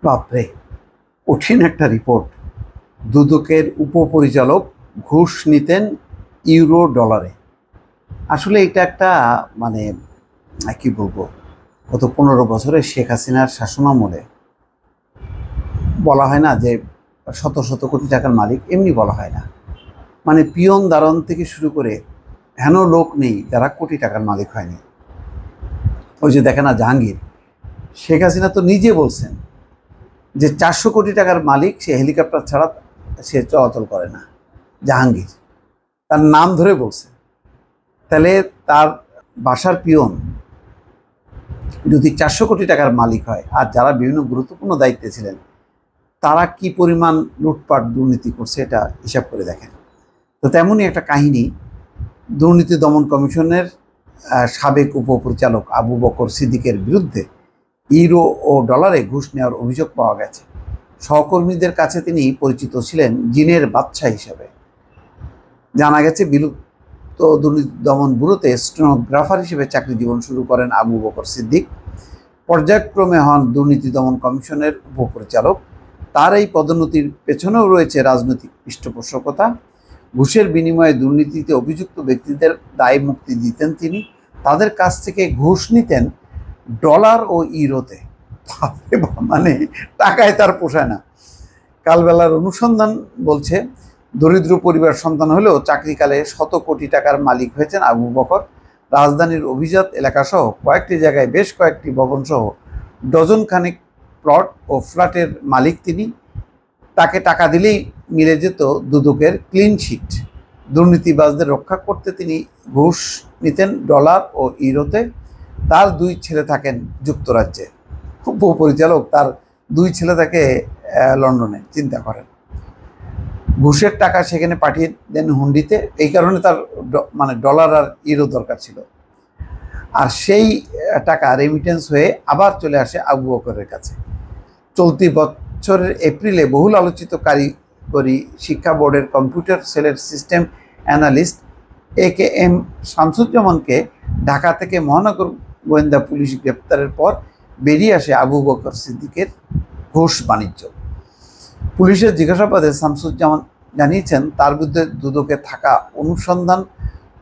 বাপরে, কঠিন একটা রিপোর্ট। দুদকের উপপরিচালক ঘুষ নিতেন ইউরো ডলারে। আসলে এটা একটা মানে কি বলবো, গত 15 বছরে শেখ হাসিনার শাসনামলে বলা হয় না যে শত শত কোটি টাকার মালিক, এমনি বলা হয় না। মানে পিয়ন দারণ থেকে শুরু করে হেন লোক নেই যারা কোটি টাকার মালিক হয়নি। ওই যে দেখে না জাহাঙ্গীর, শেখ হাসিনা তো নিজে বলছেন যে 400 কোটি টাকার মালিক সে হেলিকপ্টার ছাড়া সে চলাচল করে না। জাহাঙ্গীর তার নাম ধরে বলছে। তাহলে তার বাসার পিয়ন যদি 400 কোটি টাকার মালিক হয়, আর যারা বিভিন্ন গুরুত্বপূর্ণ দায়িত্বে ছিলেন তারা কি পরিমাণ লুটপাট দুর্নীতি করছে এটা হিসাব করে দেখেন। তো তেমনই একটা কাহিনী, দুর্নীতি দমন কমিশনের সাবেক উপপরিচালক আবু বকর সিদ্দিকের বিরুদ্ধে ইউরো ও ডলারে ঘুষ নেওয়ার অভিযোগ পাওয়া গেছে। সহকর্মীদের কাছে তিনি পরিচিত ছিলেন জিনের বাদশা হিসাবে। জানা গেছে বিলুপ্ত দুর্নীতি দমন ব্যুরোতে স্টেনোগ্রাফার হিসেবে চাকরি জীবন শুরু করেন আবু বকর সিদ্দিক। পর্যায়ক্রমে হন দুর্নীতি দমন কমিশনের উপপরিচালক। তার এই পদোন্নতির পেছনেও রয়েছে রাজনৈতিক পৃষ্ঠপোষকতা। ঘুষের বিনিময়ে দুর্নীতিতে অভিযুক্ত ব্যক্তিদের দায় মুক্তি দিতেন তিনি। তাদের কাছ থেকে ঘুষ নিতেন ডলার ও ইউরোতে। মানে টাকায় তার পোষায় না। কালবেলার অনুসন্ধান বলছে, দরিদ্র পরিবার সন্তান হলেও চাকরিকালে শত কোটি টাকার মালিক হয়েছেন আবু বকর। রাজধানীর অভিজাত এলাকাসহ কয়েকটি জায়গায় বেশ কয়েকটি ভবনসহ ডজন খানেক প্লট ও ফ্ল্যাটের মালিক তিনি। তাকে টাকা দিলেই মিলে যেত দুদকের ক্লিন শিট। দুর্নীতিবাজদের রক্ষা করতে তিনি ঘুষ নিতেন ডলার ও ইউরোতে। তার 2 ছেলে থাকেন যুক্তরাজ্যে। উপপরিচালক, তার 2 ছেলে থাকে লন্ডনে। চিন্তা করেন, ঘুষের টাকা সেখানে পাঠিয়ে দেন হুন্ডিতে। এই কারণে তার মানে ডলার আর ইউরো দরকার ছিল। আর সেই টাকা রেমিটেন্স হয়ে আবার চলে আসে আবু বকরের কাছে। চলতি বছরের এপ্রিলে বহুল আলোচিত কারিগরি শিক্ষা বোর্ডের কম্পিউটার সেলের সিস্টেম অ্যানালিস্ট AKM শামসুজ্জামানকে ঢাকা থেকে মহানগর গোয়েন্দা পুলিশ গ্রেপ্তারের পর বেরিয়ে আসে আবু বকর সিদ্দিকের ঘুষ বাণিজ্য। পুলিশের জিজ্ঞাসাবাদে শামসুজ্জামান জানিয়েছেন তার বিরুদ্ধে দুদকে থাকা অনুসন্ধান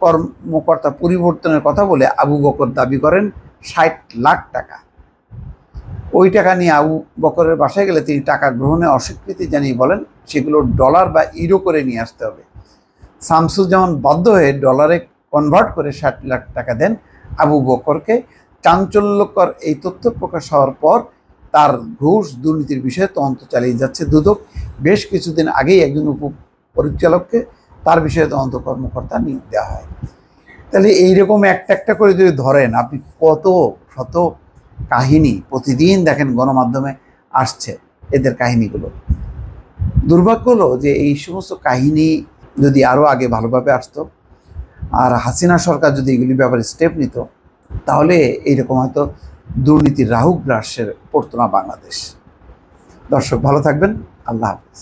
কর্মকর্তা পরিবর্তনের কথা বলে আবু বকর দাবি করেন 60 লাখ টাকা। ওই টাকা নিয়ে আবু বকরের বাসায় গেলে তিনি টাকা গ্রহণে অস্বীকৃতি জানিয়ে বলেন সেগুলো ডলার বা ইউরো করে নিয়ে আসতে হবে। শামসুজ্জামান বাধ্য হয়ে ডলারে কনভার্ট করে 60 লাখ টাকা দেন আবু বকরকে। চাঞ্চল্যকর এই তথ্য প্রকাশ হওয়ার পর তার ঘুষ দুর্নীতির বিষয়ে তদন্ত চালিয়ে যাচ্ছে দুদক। বেশ কিছুদিন আগেই একজন উপপরিচালককে তার বিষয়ে তদন্ত কর্মকর্তা নিয়োগ দেওয়া হয়। তাহলে এইরকম একটা একটা করে যদি ধরেন, আপনি কত শত কাহিনী প্রতিদিন দেখেন গণমাধ্যমে আসছে এদের কাহিনীগুলো। দুর্ভাগ্য হলো যে এই সমস্ত কাহিনী যদি আরও আগে ভালোভাবে আসতো, আর হাসিনা সরকার যদি এগুলির ব্যাপারে স্টেপ নিত, তাহলে এইরকম হয়তো দুর্নীতির রাহু গ্রাসের পড়তো না বাংলাদেশ। দর্শক ভালো থাকবেন, আল্লাহ হাফেজ।